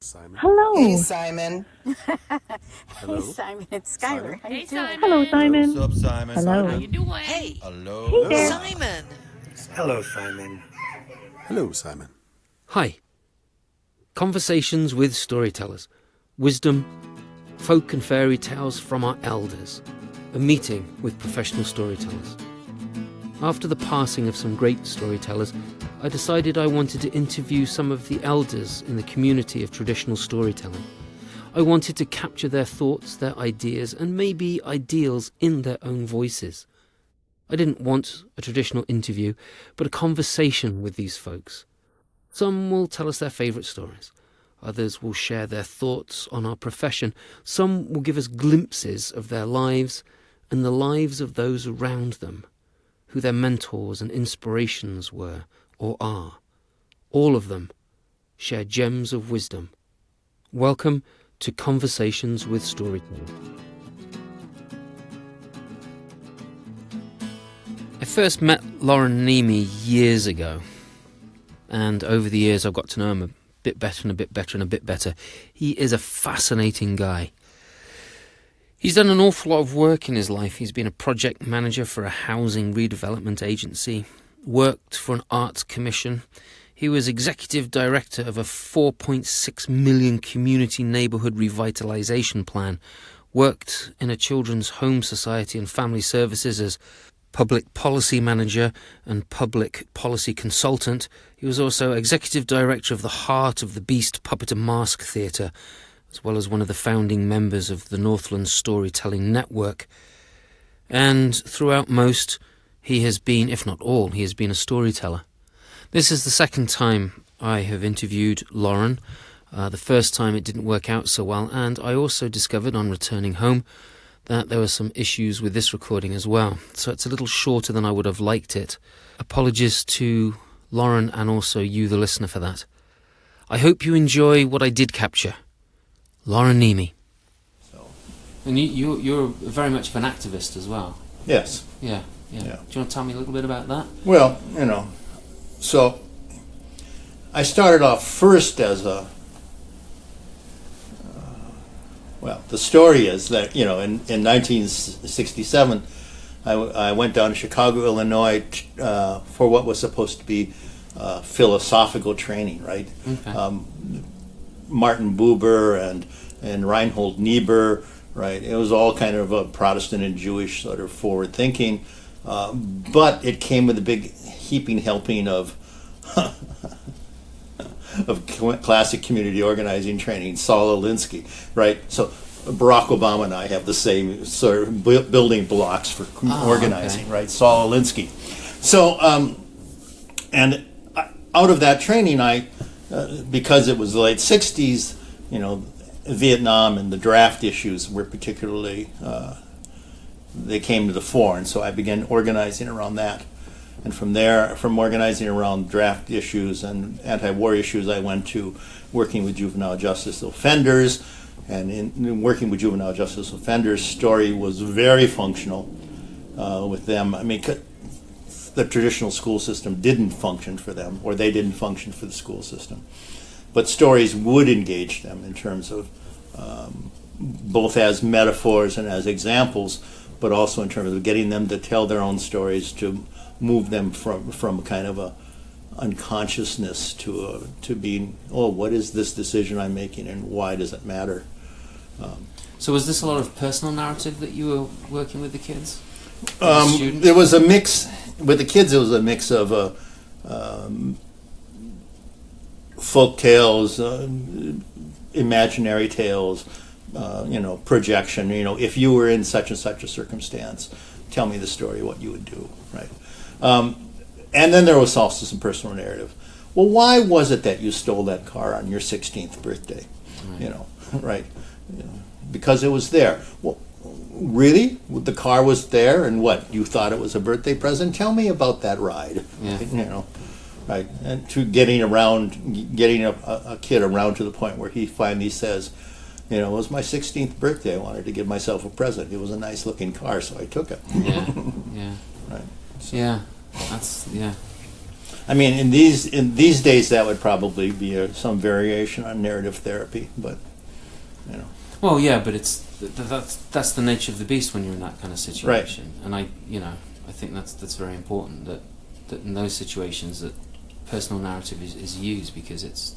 Simon. Hello. Hey, Simon. Hello. Hey, Simon, it's Skylar. Simon? How you doing? Hello, Simon. What's up, Simon? Hello. How you doing? Hey, Hello. Hey there. Simon. Hello, Simon. Hello, Simon. Hi. Conversations with storytellers. Wisdom, folk and fairy tales from our elders. A meeting with professional storytellers. After the passing of some great storytellers, I decided I wanted to interview some of the elders in the community of traditional storytelling. I wanted to capture their thoughts, their ideas, and maybe ideals in their own voices. I didn't want a traditional interview, but a conversation with these folks. Some will tell us their favourite stories. Others will share their thoughts on our profession. Some will give us glimpses of their lives and the lives of those around them, who their mentors and inspirations were or are. All of them share gems of wisdom. Welcome to Conversations with Storytellers. I first met Loren Niemi years ago, and over the years I've got to know him a bit better and a bit better and a bit better. He is a fascinating guy. He's done an awful lot of work in his life. He's been a project manager for a housing redevelopment agency, worked for an arts commission. He was executive director of a 4.6 million community neighbourhood revitalisation plan, worked in a children's home society and family services as public policy manager and public policy consultant. He was also executive director of the Heart of the Beast Puppet and Mask Theatre, as well as one of the founding members of the Northland Storytelling Network. And throughout most, he has been, if not all, he has been a storyteller. This is the second time I have interviewed Loren. The first time it didn't work out so well, and I also discovered on returning home that there were some issues with this recording as well. So it's a little shorter than I would have liked it. Apologies to Loren and also you, the listener, for that. I hope you enjoy what I did capture. Loren Niemi. And you're very much of an activist as well. Yes. Yeah. Do you want to tell me a little bit about that? Well, so I started off first as the story is that, in 1967, I went down to Chicago, Illinois for what was supposed to be philosophical training, right? Okay. Martin Buber and Reinhold Niebuhr, right? It was all kind of a Protestant and Jewish sort of forward thinking, but it came with a big heaping helping of of classic community organizing training, Saul Alinsky, right? So Barack Obama and I have the same sort of building blocks for organizing, okay. right? Saul Alinsky. So, and out of that training, because it was the late 60s, Vietnam and the draft issues were particularly, they came to the fore, and so I began organizing around that. And from there, from organizing around draft issues and anti-war issues, I went to working with juvenile justice offenders. And in working with juvenile justice offenders, story was very functional with them. I mean, the traditional school system didn't function for them, or they didn't function for the school system. But stories would engage them in terms of both as metaphors and as examples, but also in terms of getting them to tell their own stories, to move them from kind of a unconsciousness to being, what is this decision I'm making and why does it matter? So was this a lot of personal narrative that you were working with the kids? There was a mix with the kids. It was a mix of folk tales, imaginary tales, projection. If you were in such and such a circumstance, tell me the story, what you would do, right? And then there was also some personal narrative. Well, why was it that you stole that car on your 16th birthday? Right? Because it was there. Well, really? The car was there, and what? You thought it was a birthday present? Tell me about that ride. Yeah. Right? And to getting a kid around to the point where he finally says, it was my 16th birthday. I wanted to give myself a present. It was a nice looking car, so I took it. Yeah. Yeah. Right. So. Yeah. That's I mean, in these days, that would probably be some variation on narrative therapy, but you know. Well, yeah, but that's the nature of the beast when you're in that kind of situation. And I think that's very important that in those situations that personal narrative is used, because it's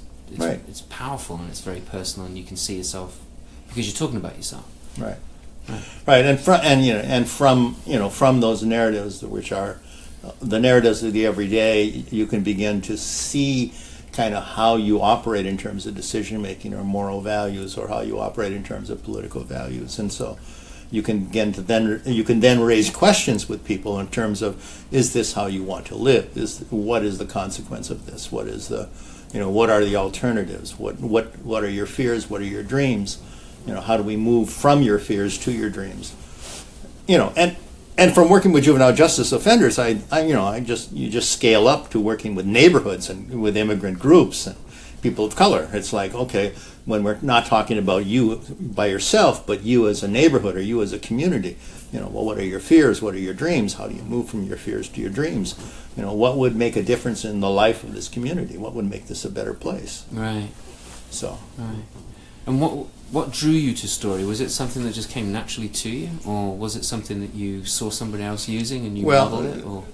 powerful and it's very personal, and you can see yourself because you're talking about yourself. Right. And from those narratives, which are the narratives of the everyday, you can begin to see kind of how you operate in terms of decision making or moral values, or how you operate in terms of political values. And so you can then raise questions with people in terms of, is this how you want to live? What is the consequence of this? What is what are the alternatives? What are your fears? What are your dreams? How do we move from your fears to your dreams? And from working with juvenile justice offenders, you just scale up to working with neighborhoods and with immigrant groups and people of color. It's like, okay, when we're not talking about you by yourself, but you as a neighborhood or you as a community, what are your fears? What are your dreams? How do you move from your fears to your dreams? What would make a difference in the life of this community? What would make this a better place? Right. So. Right. And what drew you to story? Was it something that just came naturally to you, or was it something that you saw somebody else using and you modeled it? Or?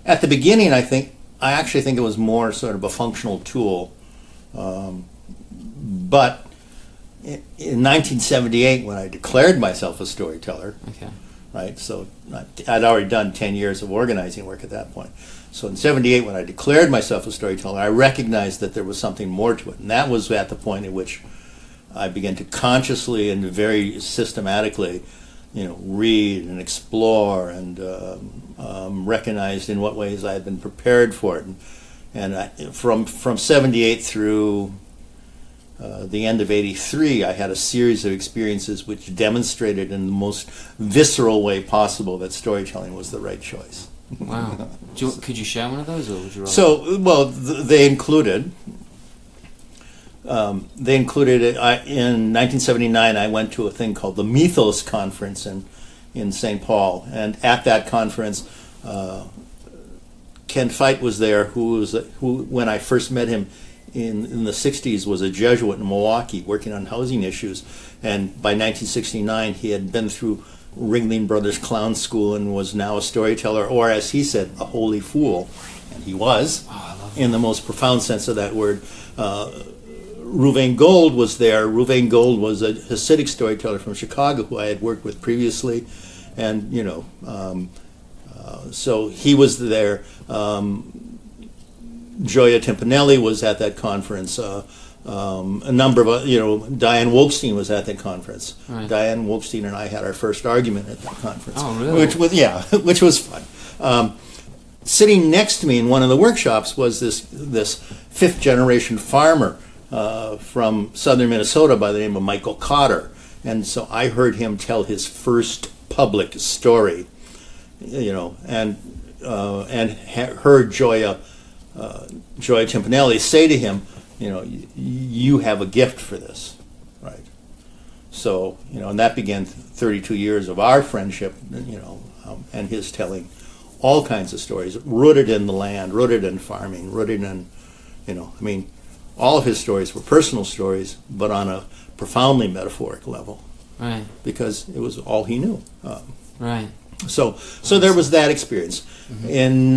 At the beginning, I actually think it was more sort of a functional tool. But in 1978, when I declared myself a storyteller, okay, right? So I'd already done 10 years of organizing work at that point. So in 78, when I declared myself a storyteller, I recognized that there was something more to it. And that was at the point at which I began to consciously and very systematically, read and explore and recognized in what ways I had been prepared for it. And from 78 through the end of 83, I had a series of experiences which demonstrated in the most visceral way possible that storytelling was the right choice. Wow. Could you share one of those, or would you rather? So, well, they included in 1979, I went to a thing called the Mythos Conference in St. Paul. And at that conference, Ken Feit was there, who when I first met him in the 60s, was a Jesuit in Milwaukee working on housing issues. And by 1969, he had been through Ringling Brothers Clown School and was now a storyteller, or as he said, a holy fool. And he was, in the most profound sense of that word. Ruvain Gold was there. Ruvain Gold was a Hasidic storyteller from Chicago who I had worked with previously. And, so he was there. Gioia Timpanelli was at that conference. A number of, Diane Wolkstein was at that conference. Right. Diane Wolkstein and I had our first argument at that conference. Oh, really? Which was fun. Sitting next to me in one of the workshops was this fifth generation farmer from southern Minnesota by the name of Michael Cotter. And so I heard him tell his first public story, and heard Gioia Timpanelli say to him, you have a gift for this, right? So, and that began 32 years of our friendship, and his telling all kinds of stories, rooted in the land, rooted in farming, rooted in, all of his stories were personal stories, but on a profoundly metaphoric level. Right. Because it was all he knew. Right. So there was that experience. Mm-hmm. In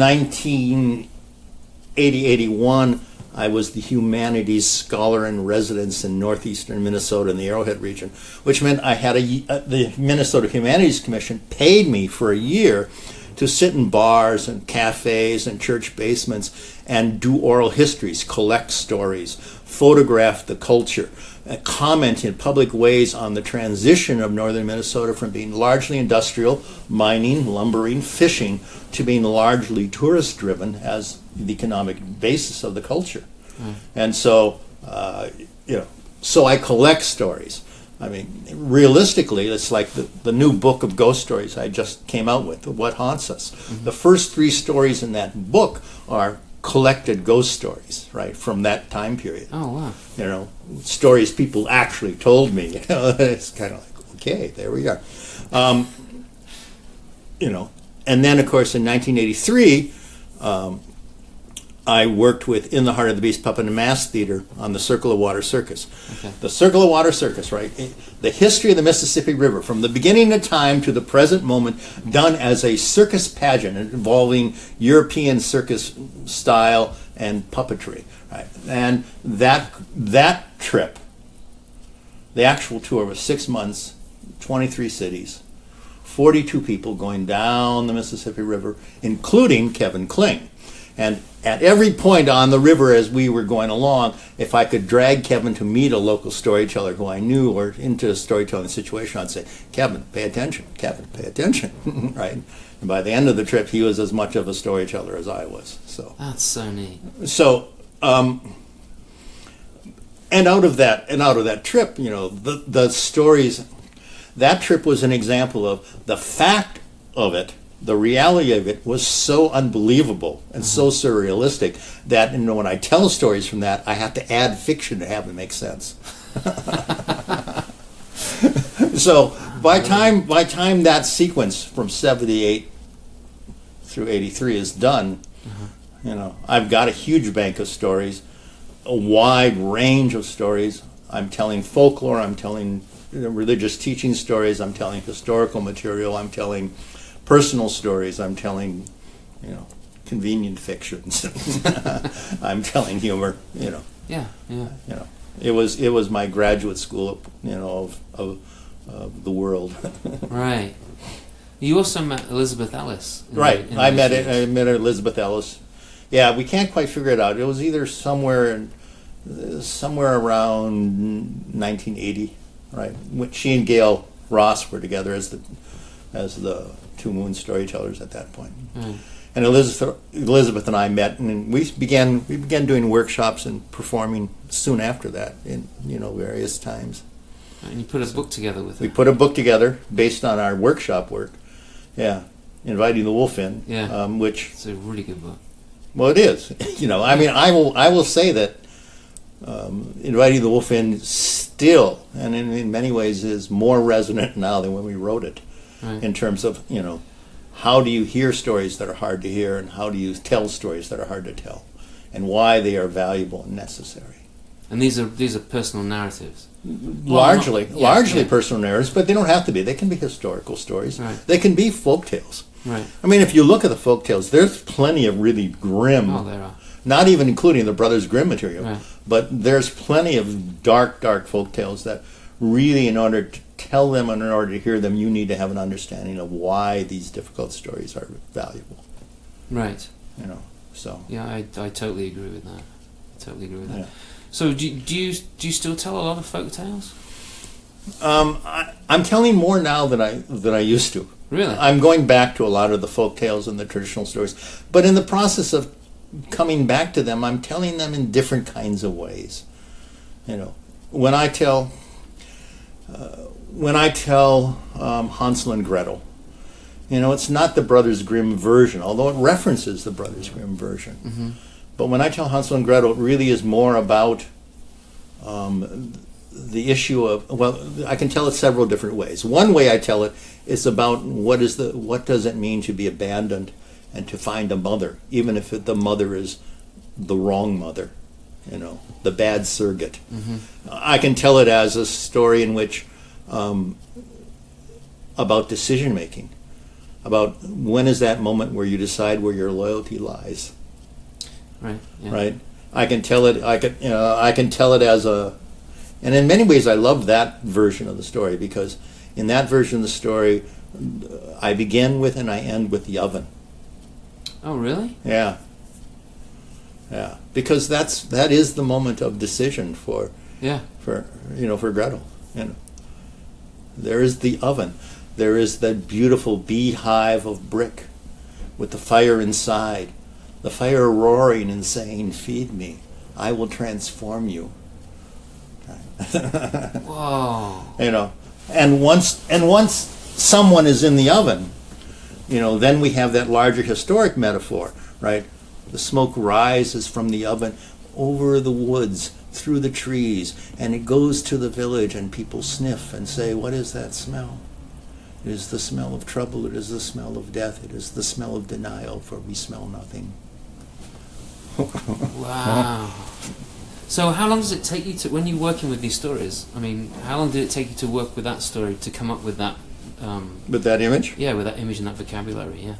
1980-81, I was the humanities scholar in residence in northeastern Minnesota in the Arrowhead region, which meant I had the Minnesota Humanities Commission paid me for a year to sit in bars and cafes and church basements and do oral histories, collect stories, photograph the culture, comment in public ways on the transition of northern Minnesota from being largely industrial, mining, lumbering, fishing, to being largely tourist-driven as the economic basis of the culture. And so, so I collect stories. I mean, realistically, it's like the new book of ghost stories I just came out with, What Haunts Us. Mm-hmm. The first 3 stories in that book are collected ghost stories, right, from that time period. Oh, wow. Stories people actually told me. It's kind of like, okay, there we are. And then, of course, in 1983, I worked with In the Heart of the Beast Puppet and Mask Theater on the Circle of Water Circus. Okay. The Circle of Water Circus, right? The history of the Mississippi River from the beginning of time to the present moment, done as a circus pageant involving European circus style and puppetry. Right? And that trip, the actual tour was 6 months, 23 cities, 42 people going down the Mississippi River, including Kevin Kling. And at every point on the river as we were going along, if I could drag Kevin to meet a local storyteller who I knew or into a storytelling situation, I'd say, Kevin, pay attention. Kevin, pay attention. Right? And by the end of the trip, he was as much of a storyteller as I was. So That's so neat. So, and out of that trip, you know, the stories. That trip was an example of the fact of it. The reality of it was so unbelievable and so surrealistic that, you know, when I tell stories from that, I have to add fiction to have it make sense. So by time that sequence from 78 through 83 is done, you know, I've got a huge bank of stories, a wide range of stories. I'm telling folklore, I'm telling religious teaching stories, I'm telling historical material, I'm telling personal stories, I'm telling, you know, convenient fictions. I'm telling humor, you know. Yeah. You know, it was my graduate school, you know, of the world. Right. You also met Elizabeth Ellis. Right. I met Elizabeth Ellis. Yeah, we can't quite figure it out. It was either somewhere around 1980, right? When she and Gail Ross were together as the Two Moon storytellers at that point. And Elizabeth and I met, and we began doing workshops and performing soon after that in, you know, various times. And you put a book together with her. We put a book together based on our workshop work. Yeah, Inviting the Wolf In. Yeah. Which, it's a really good book. well, it is. You know, I mean, I will say that Inviting the Wolf In still, and in many ways, is more resonant now than when we wrote it. Right. In terms of, you know, how do you hear stories that are hard to hear, and how do you tell stories that are hard to tell, and why they are valuable and necessary. And these are personal narratives. Largely Yeah. personal narratives, but they don't have to be. They can be historical stories. Right. They can be folk tales. Right. I mean, if you look at the folk tales, there's plenty of really grim. Oh, there are. Not even including the Brothers Grimm material, Right. but there's plenty of dark folk tales that really, in order to tell them and in order to hear them, you need to have an understanding of why these difficult stories are valuable. Right. You know, so Yeah, I totally agree with that. Yeah. So do you still tell a lot of folk tales? I'm telling more now than I used to. Really? I'm going back to a lot of the folk tales and the traditional stories, but in the process of coming back to them, I'm telling them in different kinds of ways. You know, when I tell Hansel and Gretel, you know, it's not the Brothers Grimm version, although it references the Brothers Grimm version. Mm-hmm. But when I tell Hansel and Gretel, it really is more about the issue of, well, I can tell it several different ways. One way I tell it is about what does it mean to be abandoned and to find a mother, even if the mother is the wrong mother, you know, the bad surrogate. Mm-hmm. I can tell it as a story in which about decision making, about when is that moment where you decide where your loyalty lies. Right. Yeah. Right. I can tell it. I can tell it as a, and in many ways, I love that version of the story because in that version of the story, I begin with and I end with the oven. Oh, really? Yeah. Yeah. Because that is the moment of decision for Gretel. You know, there is the oven. There is that beautiful beehive of brick with the fire inside. The fire roaring and saying, "Feed me, I will transform you." Whoa! You know, and once someone is in the oven, you know, then we have that larger historic metaphor, right? The smoke rises from the oven over the woods, through the trees, and it goes to the village, and people sniff and say, "What is that smell?" It is the smell of trouble, it is the smell of death, it is the smell of denial, for we smell nothing. Wow. So how long does it take you to, when you're working with these stories, I mean, how long did it take you to work with that story, to come up with that... With that image? Yeah, with that image and that vocabulary, yeah.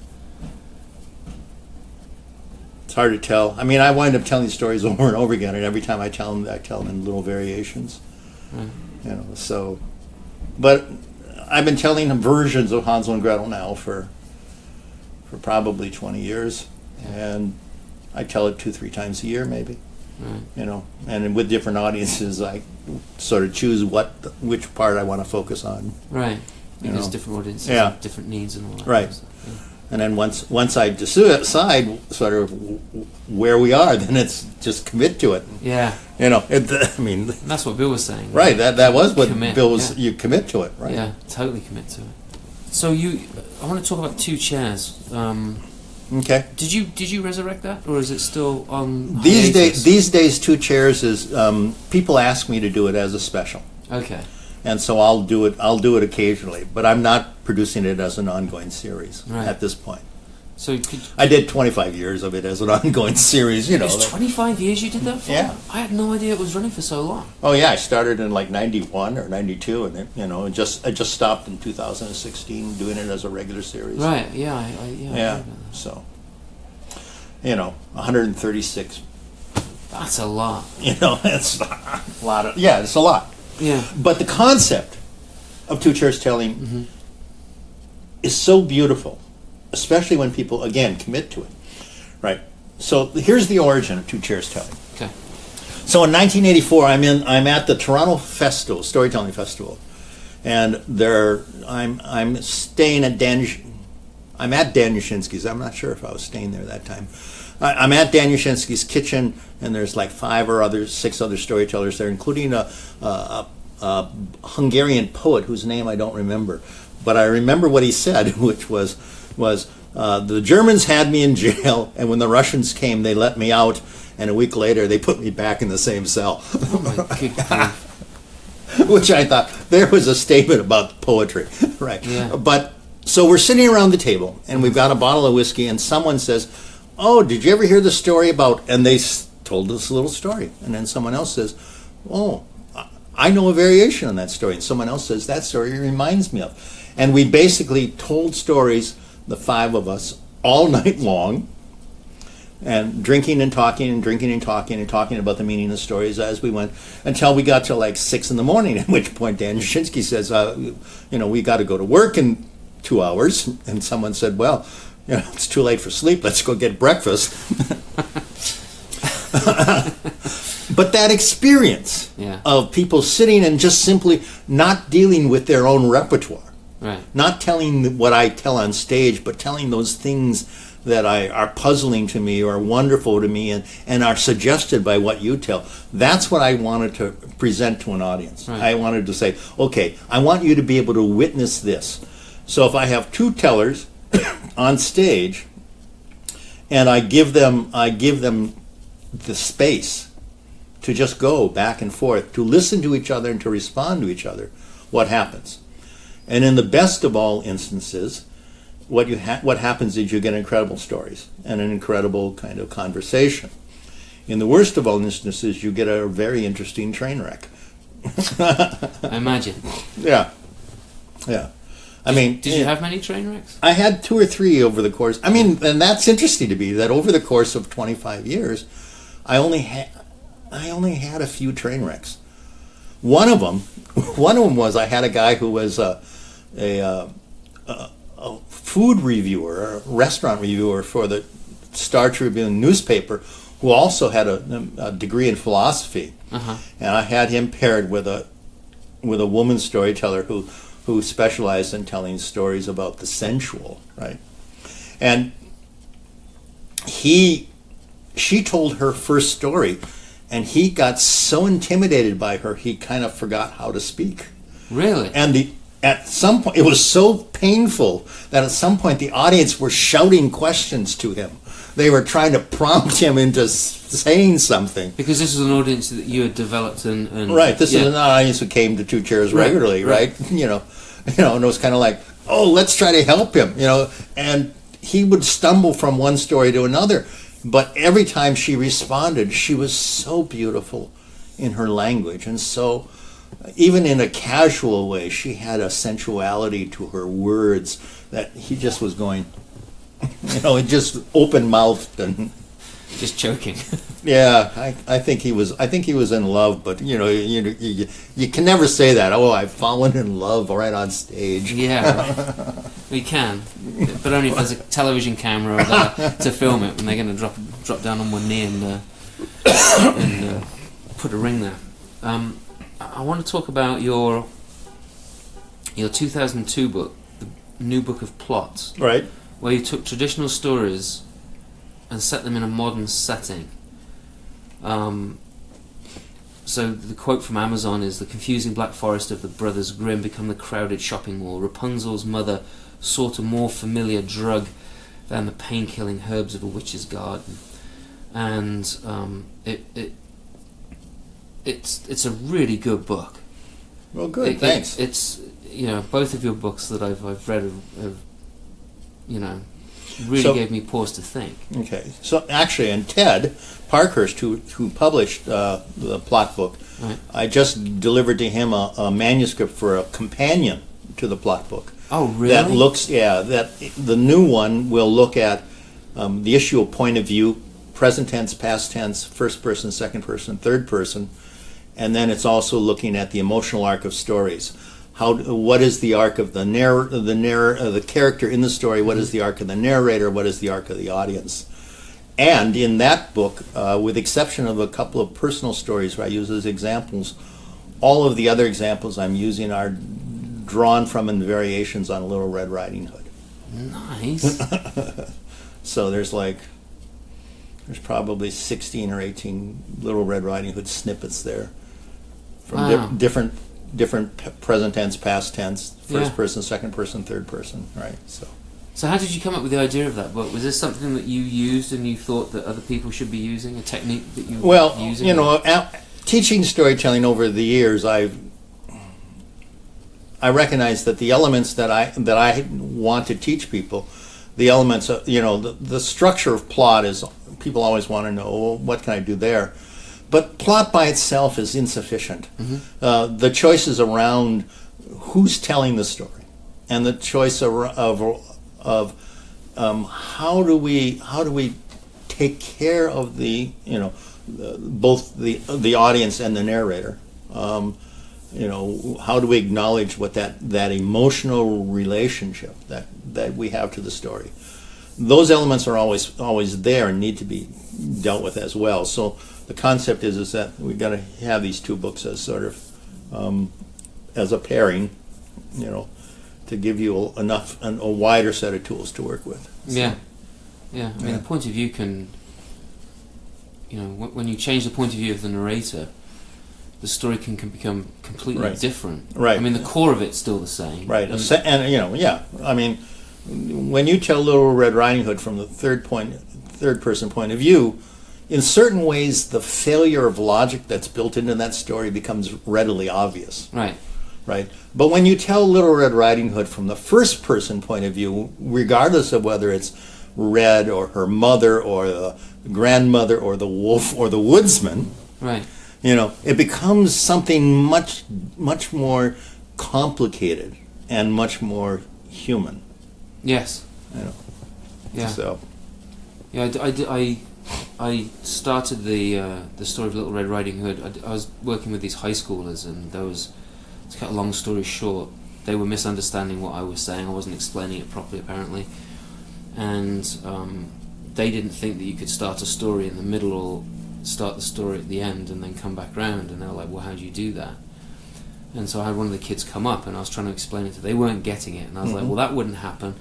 It's hard to tell. I mean, I wind up telling stories over and over again, and every time I tell them in little variations. Right. You know, so... But I've been telling them versions of Hansel and Gretel now for probably 20 years, and I tell it 2-3 times a year, maybe. Right. You know, and with different audiences, I sort of choose which part I want to focus on. Right. You Because know. different audiences Yeah. have different needs and all that. Right. kind of stuff, yeah. And then once I decide sort of where we are, then it's just commit to it. Yeah. You know, I mean, And that's what Bill was saying. right? That was what Commit, Bill was. yeah. You commit to it, right? Yeah, totally commit to it. So I want to talk about Two Chairs. Okay. Did you resurrect that, or is it still on These hiatus? days, Two Chairs is people ask me to do it as a special, Okay. and so I'll do it occasionally, but I'm not producing it as an ongoing series Right. at this point. So could, I did 25 years of it as an ongoing series, you know. it was 25 years you did that for? Yeah. I had no idea it was running for so long. Oh yeah, I started in like 91 or 92, and then, you know, I just stopped in 2016 doing it as a regular series. Right. Yeah. I Yeah. heard about that. So, you know, 136. That's a lot. You know, it's a lot of. Yeah, it's a lot. Yeah. But the concept of Two Chairs telling is so beautiful, especially when people again commit to it, right? So here's the origin of Two Chairs telling. Okay. So in 1984, I'm at the Toronto Festival, Storytelling Festival, and I'm staying at I'm at Dan Yashinsky's. I'm not sure if I was staying there that time. I'm at Dan Yashinsky's kitchen, and there's like 6 other storytellers there, including a Hungarian poet whose name I don't remember, but I remember what he said, which was the Germans had me in jail, and when the Russians came, they let me out, and a week later they put me back in the same cell. Oh my good grief. Which I thought, there was a statement about poetry, right? Yeah. But so we're sitting around the table, and we've got a bottle of whiskey, and someone says, "Oh, did you ever hear the story about?" And they told us a little story, and then someone else says, "Oh, I know a variation on that story," and someone else says, "That story reminds me of," and we basically told stories, the 5 of us, all night long, and drinking and talking and drinking and talking and talking about the meaning of the stories as we went, until we got to like 6 a.m, at which point Dan Yashinsky says, we got to go to work in 2 hours, and someone said, "Well, it's too late for sleep, let's go get breakfast." But that experience of people sitting and just simply not dealing with their own repertoire, Right. not telling what I tell on stage, but telling those things that are puzzling to me or wonderful to me and are suggested by what you tell. That's what I wanted to present to an audience. Right. I wanted to say, okay, I want you to be able to witness this. So if I have 2 tellers on stage, and I give them the space to just go back and forth, to listen to each other and to respond to each other, what happens? And in the best of all instances, what happens is you get incredible stories and an incredible kind of conversation. In the worst of all instances, you get a very interesting train wreck. I imagine. Yeah. I mean, Did you have many train wrecks? I had 2 or 3 over the course. I mean, and that's interesting to me, that over the course of 25 years, I only had a few train wrecks. One of them was I had a guy who was a food reviewer, a restaurant reviewer for the Star Tribune newspaper, who also had a degree in philosophy, and I had him paired with a woman storyteller who specialized in telling stories about the sensual, right? And she told her first story, and he got so intimidated by her, he kind of forgot how to speak. Really? And at some point, it was so painful that at some point the audience were shouting questions to him. They were trying to prompt him into saying something. Because this was an audience that you had developed and Right, this is an audience who came to Two Chairs regularly, right? You know, and it was kind of like, oh, let's try to help him, and he would stumble from one story to another. But every time she responded, she was so beautiful in her language, and so even in a casual way, she had a sensuality to her words that he just was going, just open mouthed and Just choking. yeah. I think he was in love, but you can never say that. Oh, I've fallen in love right on stage. Yeah, we can, but only if there's a television camera there to film it when they're going to drop down on one knee and put a ring there. I want to talk about your 2002 book, the New Book of Plots, Right. where you took traditional stories and set them in a modern setting. So the quote from Amazon is, "The confusing black forest of the Brothers Grimm become the crowded shopping mall. Rapunzel's mother sought a more familiar drug than the pain-killing herbs of a witch's garden." And it's a really good book. Well, good. Thanks. It's both of your books that I've read have really gave me pause to think. Okay. So actually, and Ted Parkhurst, who published the plot book, Right. I just delivered to him a manuscript for a companion to the plot book. Oh, really? That the new one will look at the issue of point of view, present tense, past tense, first person, second person, third person, and then it's also looking at the emotional arc of stories. What is the arc of the character in the story? What is the arc of the narrator? What is the arc of the audience? And in that book, with exception of a couple of personal stories where I use as examples, all of the other examples I'm using are drawn from and variations on Little Red Riding Hood. Nice. So there's probably 16 or 18 Little Red Riding Hood snippets there from Wow. different present tense, past tense, first Yeah. person, second person, third person, right? So how did you come up with the idea of that book? Was this something that you used and you thought that other people should be using, a technique that you were using? Teaching storytelling over the years, I recognize that the elements that I want to teach people, the elements of, the structure of plot is, people always want to know, well, what can I do there? But plot by itself is insufficient. Mm-hmm. The choices around who's telling the story, and the choice of how do we take care of both the audience and the narrator. How do we acknowledge what that emotional relationship that we have to the story? Those elements are always there and need to be dealt with as well. So the concept is that we've got to have these two books as sort of as a pairing, to give you a wider set of tools to work with. Yeah. I mean, the point of view can, when you change the point of view of the narrator, the story can become completely different. Right. I mean, the core of it's still the same. Right. I mean, when you tell Little Red Riding Hood from the third person point of view, in certain ways, the failure of logic that's built into that story becomes readily obvious. Right. Right. But when you tell Little Red Riding Hood from the first person point of view, regardless of whether it's Red or her mother or the grandmother or the wolf or the woodsman, Right. It becomes something much, much more complicated and much more human. Yes. Yeah. So. Yeah, I started the story of Little Red Riding Hood. I was working with these high schoolers, and to cut a long story short, they were misunderstanding what I was saying. I wasn't explaining it properly, apparently, and they didn't think that you could start a story in the middle or start the story at the end and then come back round. And they were like, "Well, how do you do that?" And so I had one of the kids come up, and I was trying to explain it to them. They weren't getting it, and I was like, "Well, that wouldn't happen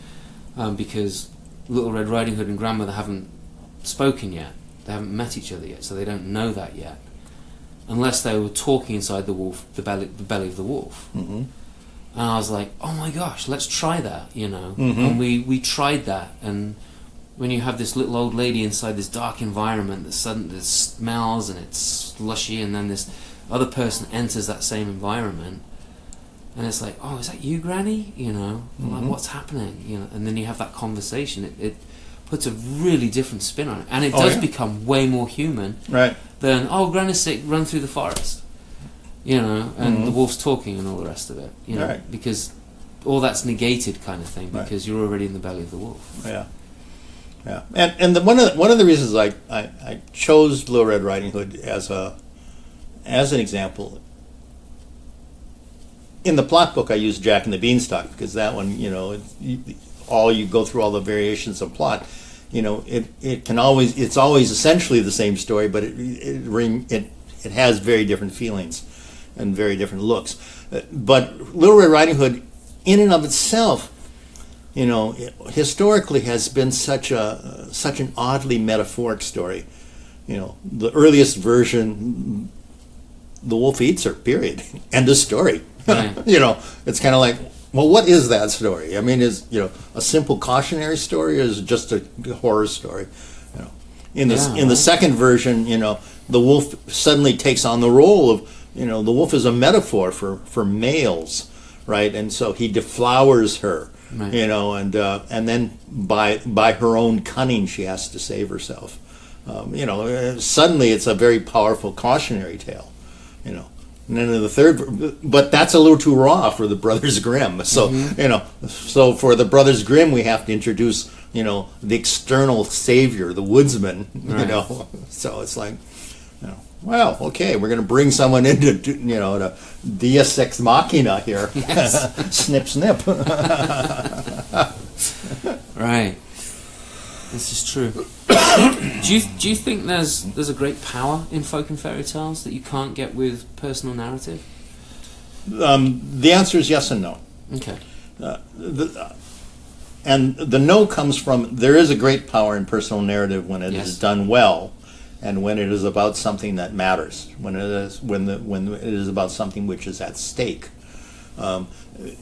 because Little Red Riding Hood and Grandmother haven't spoken yet. They haven't met each other yet, so they don't know that yet, unless they were talking inside the belly of the wolf." Mm-hmm. And I was like, "Oh my gosh, let's try that," Mm-hmm. And we tried that. And when you have this little old lady inside this dark environment that suddenly smells and it's slushy, and then this other person enters that same environment, and it's like, oh, is that you, Granny? You know, like, Mhm. what's happening? You know, and then you have that conversation. It puts a really different spin on it, and it Oh, does yeah. become way more human Right. than, oh, Granny's sick, run through the forest. You know, and Mhm. the wolf's talking and all the rest of it. You know, Right. because all that's negated, kind of thing, Right. because you're already in the belly of the wolf. Yeah. Yeah. And one of the reasons I chose Little Red Riding Hood as an example. In the plot book, I used Jack and the Beanstalk because that one, you know, you go through all the variations of plot. You know, it's always essentially the same story, but it has very different feelings and very different looks. But Little Red Riding Hood, in and of itself, you know, historically has been such an oddly metaphoric story. You know, the earliest version, the wolf eats her. Period. End of story. Right. You know, it's kind of like, well, what is that story? I mean, is, you know, a simple cautionary story, or is it just a horror story? You know, in the second version, you know, the wolf suddenly takes on the role of, you know, the wolf is a metaphor for males, right? And so he deflowers her, Right. you know, and then by her own cunning, she has to save herself. You know, suddenly it's a very powerful cautionary tale, you know. And then in the third, but that's a little too raw for the Brothers Grimm. So, you know, so for the Brothers Grimm, we have to introduce, you know, the external savior, the woodsman, you Right. know. So it's like, you know, well, okay, we're going to bring someone into, you know, to Deus Ex Machina here. Yes. Snip, snip. Right. This is true. do you think there's a great power in folk and fairy tales that you can't get with personal narrative? The answer is yes and no. Okay. And the no comes from, there is a great power in personal narrative when it Yes. is done well, and when it is about something that matters, when it is about something which is at stake.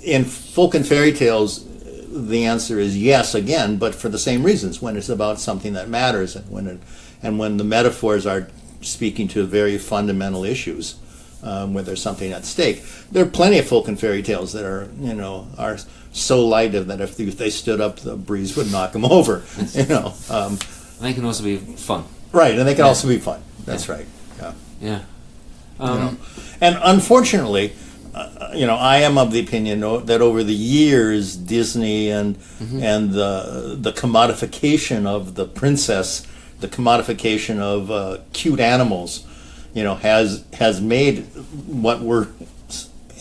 In folk and fairy tales, the answer is yes again, but for the same reasons. When it's about something that matters, and when the metaphors are speaking to very fundamental issues, where there's something at stake. There are plenty of folk and fairy tales that are, you know, are so light that if they stood up, the breeze would knock them over. You know, They can also be fun. right, and they can Yeah. also be fun. That's right. Yeah. Yeah. You know. And unfortunately, you know, I am of the opinion that over the years, Disney and the commodification of the princess, the commodification of cute animals, you know, has made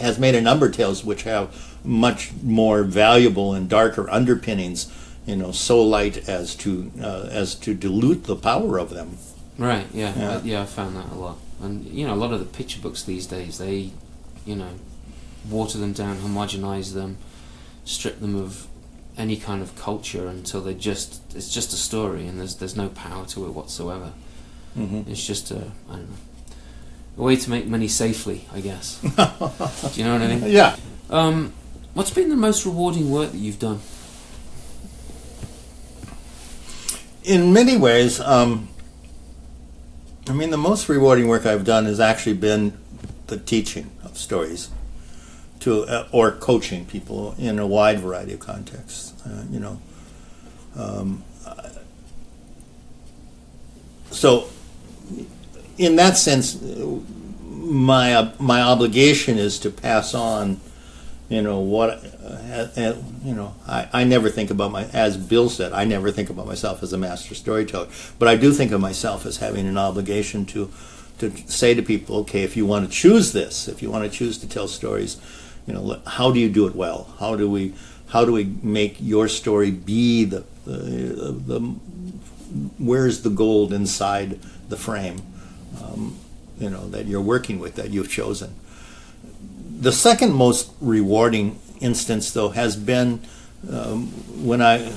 a number of tales which have much more valuable and darker underpinnings, you know, so light as to dilute the power of them. Right. Yeah. Yeah. I found that a lot. And you know, a lot of the picture books these days, they, you know, water them down, homogenize them, strip them of any kind of culture until it's just a story, and there's no power to it whatsoever. Mm-hmm. It's just I don't know, a way to make money safely, I guess. Do you know what I mean? Yeah. What's been the most rewarding work that you've done? In many ways, I mean, the most rewarding work I've done has actually been the teaching of stories to or coaching people in a wide variety of contexts. You know, so in that sense, my obligation is to pass on. You know what? You know, I never think about as Bill said, I never think about myself as a master storyteller, but I do think of myself as having an obligation to say to people, okay, if you want to choose this, if you want to choose to tell stories, you know, how do you do it well? How do we make your story be the where's the gold inside the frame? You know, that you're working with, that you've chosen. The second most rewarding instance, though, has been when I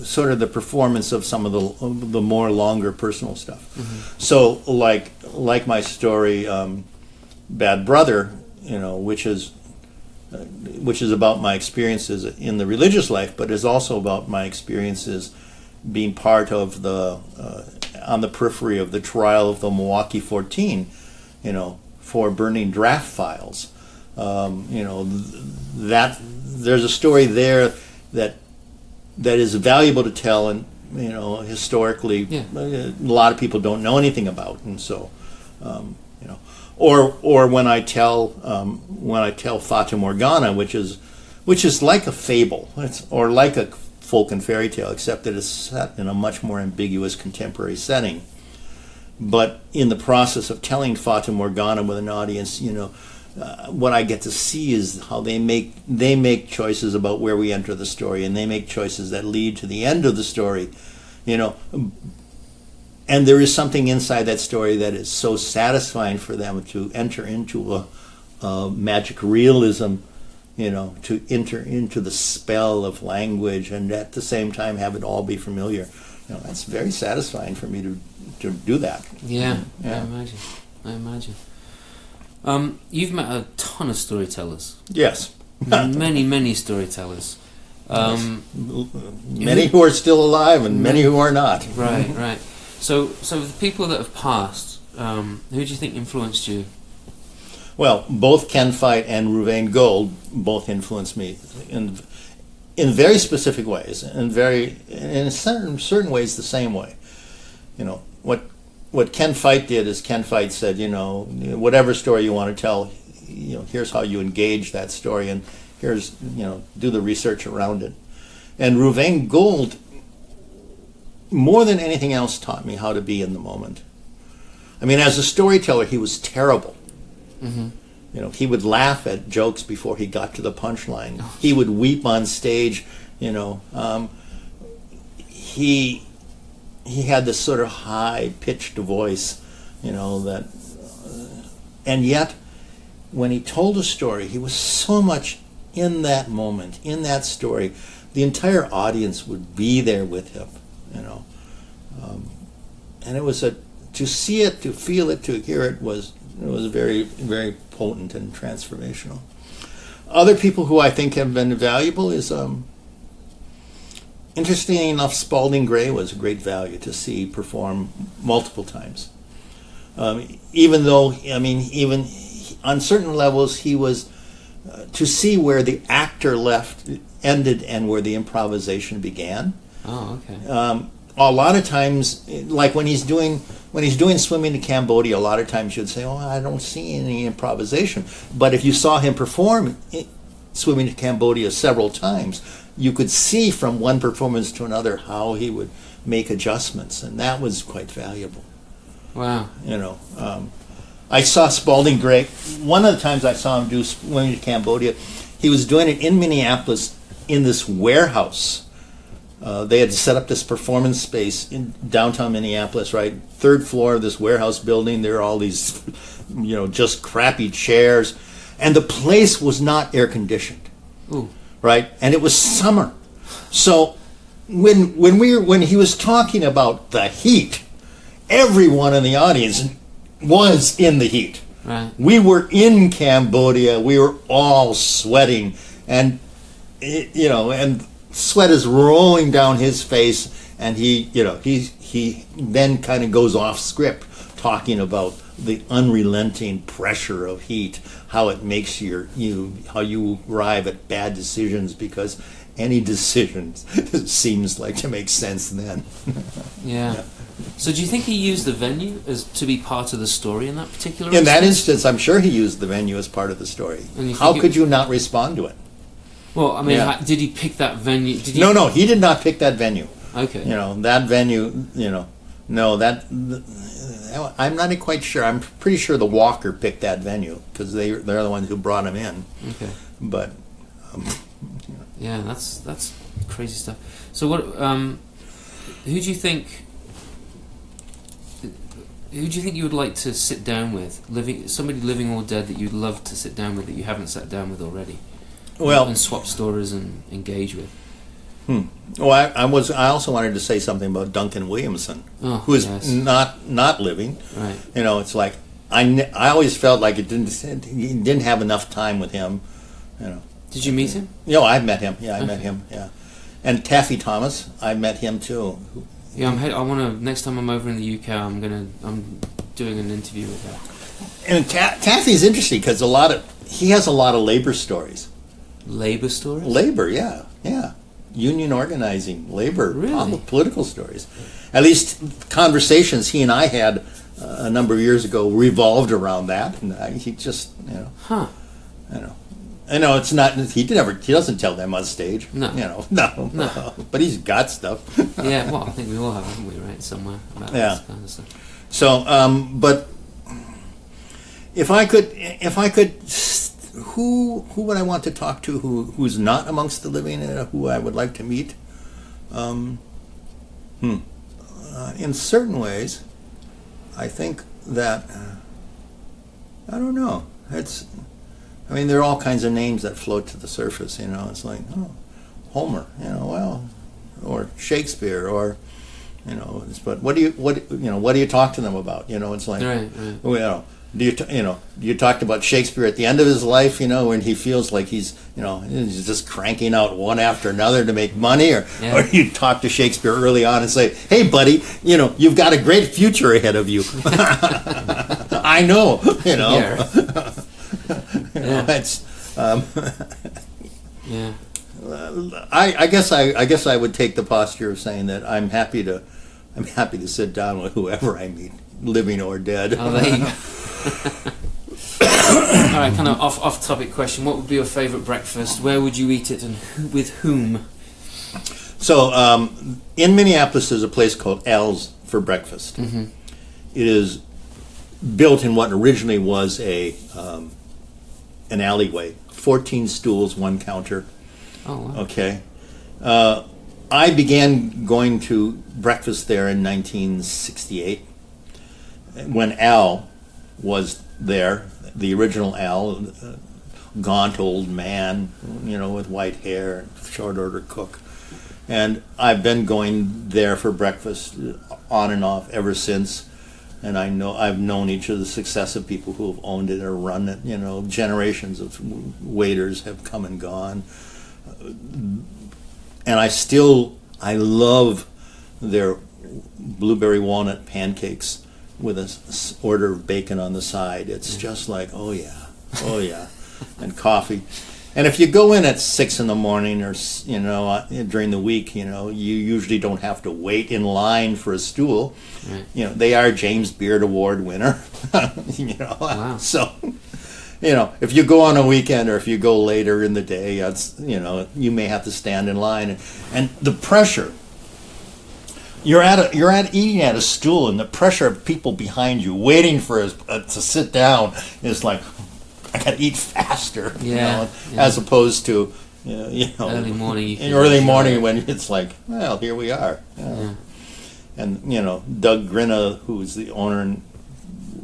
sort of the performance of some of the more longer personal stuff. Mm-hmm. So, like my story, Bad Brother, you know, which is about my experiences in the religious life, but is also about my experiences being part of on the periphery of the trial of the Milwaukee 14, you know, for burning draft files. That there's a story there that is valuable to tell, and historically, a lot of people don't know anything about, and so, or when I tell Fata Morgana, which is like a fable, or like a folk and fairy tale, except that it's set in a much more ambiguous contemporary setting. But in the process of telling Fata Morgana with an audience, what I get to see is how they make choices about where we enter the story, and they make choices that lead to the end of the story, and there is something inside that story that is so satisfying for them to enter into a magic realism, to enter into the spell of language, and at the same time have it all be familiar. That's very satisfying for me to do that. Yeah. I imagine. You've met a ton of storytellers. Yes. many storytellers. Many who are still alive and many who are not. Right. So the people that have passed, who do you think influenced you? Well, both Ken Fight and Ruvain Gold both influenced me in very specific ways, and in certain ways the same way. What Ken Fight did is Ken Fight said, whatever story you want to tell, here's how you engage that story, and here's, do the research around it. And Ruvain Gold, more than anything else, taught me how to be in the moment. I mean, as a storyteller, he was terrible. Mm-hmm. He would laugh at jokes before he got to the punchline. He would weep on stage. He had this sort of high-pitched voice, that, and yet, when he told a story, he was so much in that moment, in that story. The entire audience would be there with him, and it was to see it, to feel it, to hear it was very, very potent and transformational. Other people who I think have been valuable is, interestingly enough, Spalding Gray was a great value to see perform multiple times. Even though, even on certain levels, he was to see where the actor ended and where the improvisation began. Oh, okay. A lot of times, like when he's doing Swimming to Cambodia, a lot of times you'd say, "Oh, I don't see any improvisation." But if you saw him perform Swimming to Cambodia several times, you could see from one performance to another how he would make adjustments, and that was quite valuable. Wow. I saw Spalding Gray. One of the times I saw him do Swimming to Cambodia, he was doing it in Minneapolis in this warehouse. They had set up this performance space in downtown Minneapolis, right? Third floor of this warehouse building. There are all these, just crappy chairs. And the place was not air conditioned. Ooh. Right? And it was summer. So when he was talking about the heat, everyone in the audience was in the heat. Right. We were in Cambodia. We were all sweating, and and sweat is rolling down his face, and he then kind of goes off script, talking about the unrelenting pressure of heat, how it makes how you arrive at bad decisions, because any decision seems like to make sense then. Yeah. So do you think he used the venue as to be part of the story in that particular instance? In that instance, I'm sure he used the venue as part of the story. How could you not respond to it? Well, did he pick that venue? No, he did not pick that venue. Okay. That venue, no, I'm not quite sure. I'm pretty sure the Walker picked that venue, because they're the ones who brought him in. Okay. But yeah, that's crazy stuff. So what? Who do you think? Who do you think you would like to sit down with? Somebody living or dead that you'd love to sit down with that you haven't sat down with already? Well, and swap stories and engage with. Well, I also wanted to say something about Duncan Williamson, who is not living. Right. It's like I always felt like he didn't have enough time with him. Did you meet him? I met him. Yeah, I met him. Yeah, and Taffy Thomas, I met him too. Yeah, I want to. Next time I'm over in the UK, I'm doing an interview with her. And Taffy's interesting because a lot of he has a lot of labor stories. Labor stories? Labor, yeah. Union organizing, labor, Really? political stories. At least conversations he and I had a number of years ago revolved around that, and he just, Huh. I know it's not. He doesn't tell them on stage. No. No. But he's got stuff. Yeah, well, I think we all have, haven't we, right? Somewhere about Yeah. this kind of stuff. So, but if I could, who would I want to talk to? Who's not amongst the living, and who I would like to meet? In certain ways, I think that I don't know. There are all kinds of names that float to the surface. It's like, Homer. Or Shakespeare, or but what do you talk to them about? It's like, Right. do you talk about Shakespeare at the end of his life, when he feels like he's just cranking out one after another to make money, or you talk to Shakespeare early on and say, hey buddy, you've got a great future ahead of you. I know. It's Yeah. I guess I would take the posture of saying that I'm happy to sit down with whoever I meet, living or dead. Oh, there you go. All right, kind of off-topic question. What would be your favourite breakfast? Where would you eat it, and with whom? So, in Minneapolis, there's a place called Al's for breakfast. Mm-hmm. It is built in what originally was an alleyway. 14 stools, one counter. Oh, wow. Okay. I began going to breakfast there in 1968 when Al was there, the original Al, gaunt old man, with white hair, short order cook. And I've been going there for breakfast on and off ever since. And I've known each of the successive people who have owned it or run it. Generations of waiters have come and gone. And I love their blueberry walnut pancakes with a order of bacon on the side. It's just like, oh yeah, and coffee. And if you go in at 6 a.m. or during the week, you usually don't have to wait in line for a stool. Right. They are James Beard Award winner. Wow. So. If you go on a weekend or if you go later in the day, you may have to stand in line, and the pressure. You're eating at a stool, and the pressure of people behind you waiting for to sit down is like, I got to eat faster. As opposed to early morning. Early morning when it's like, well, here we are. Yeah. And Doug Grinna, who's the owner and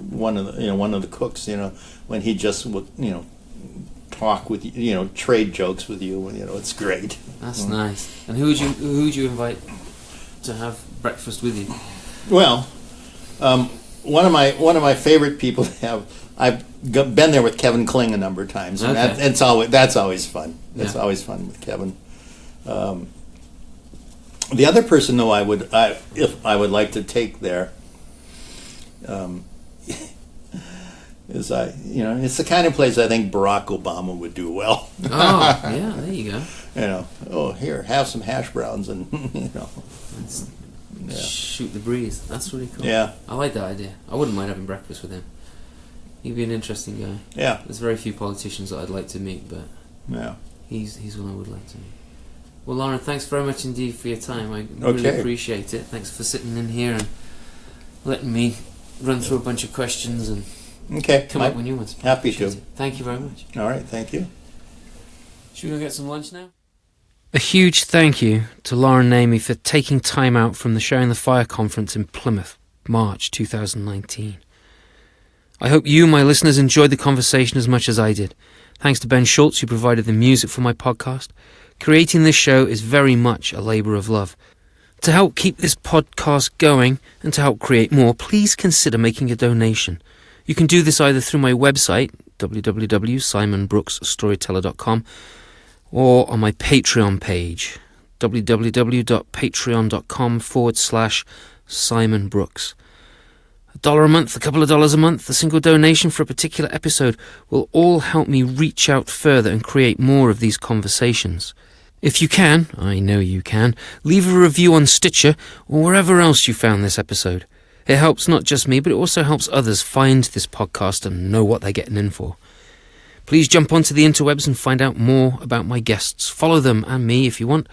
one of the cooks, when he just would, talk with you, trade jokes with you, it's great. That's nice. And who would you invite to have breakfast with you? Well, one of my favorite people to have. I've been there with Kevin Kling a number of times, and Okay. that's always fun. It's always fun with Kevin. The other person, though, if I would like to take there. Is it's the kind of place I think Barack Obama would do well. Oh, yeah, there you go. Here, have some hash browns, and Shoot the breeze. That's really cool. Yeah. I like that idea. I wouldn't mind having breakfast with him. He'd be an interesting guy. Yeah. There's very few politicians that I'd like to meet, but Yeah. he's one I would like to meet. Well, Loren, thanks very much indeed for your time. I really appreciate it. Thanks for sitting in here and letting me run through a bunch of questions and come up with new ones. Happy to. Thank you very much. All right, thank you. Should we go get some lunch now? A huge thank you to Loren Niemi for taking time out from the Sharing the Fire conference in Plymouth, March 2019. I hope you, my listeners, enjoyed the conversation as much as I did. Thanks to Ben Schultz, who provided the music for my podcast. Creating this show is very much a labour of love. To help keep this podcast going and to help create more, please consider making a donation. You can do this either through my website, www.simonbrooksstoryteller.com, or on my Patreon page, www.patreon.com/Simon Brooks. $1 a month, a couple of dollars a month, a single donation for a particular episode will all help me reach out further and create more of these conversations. If you can, I know you can, leave a review on Stitcher or wherever else you found this episode. It helps not just me, but it also helps others find this podcast and know what they're getting in for. Please jump onto the interwebs and find out more about my guests. Follow them and me if you want.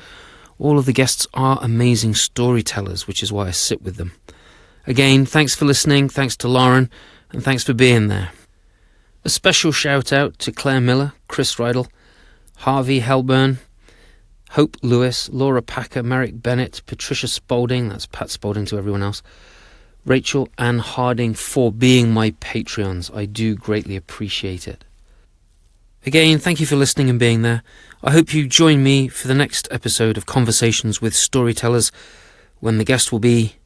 All of the guests are amazing storytellers, which is why I sit with them. Again, thanks for listening, thanks to Loren, and thanks for being there. A special shout out to Claire Miller, Chris Rydell, Harvey Helburn, Hope Lewis, Laura Packer, Merrick Bennett, Patricia Spaulding, that's Pat Spaulding to everyone else, Rachel Ann Harding for being my Patreons. I do greatly appreciate it. Again, thank you for listening and being there. I hope you join me for the next episode of Conversations with Storytellers, when the guest will be...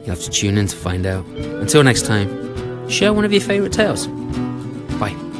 You'll have to tune in to find out. Until next time, share one of your favourite tales. Bye.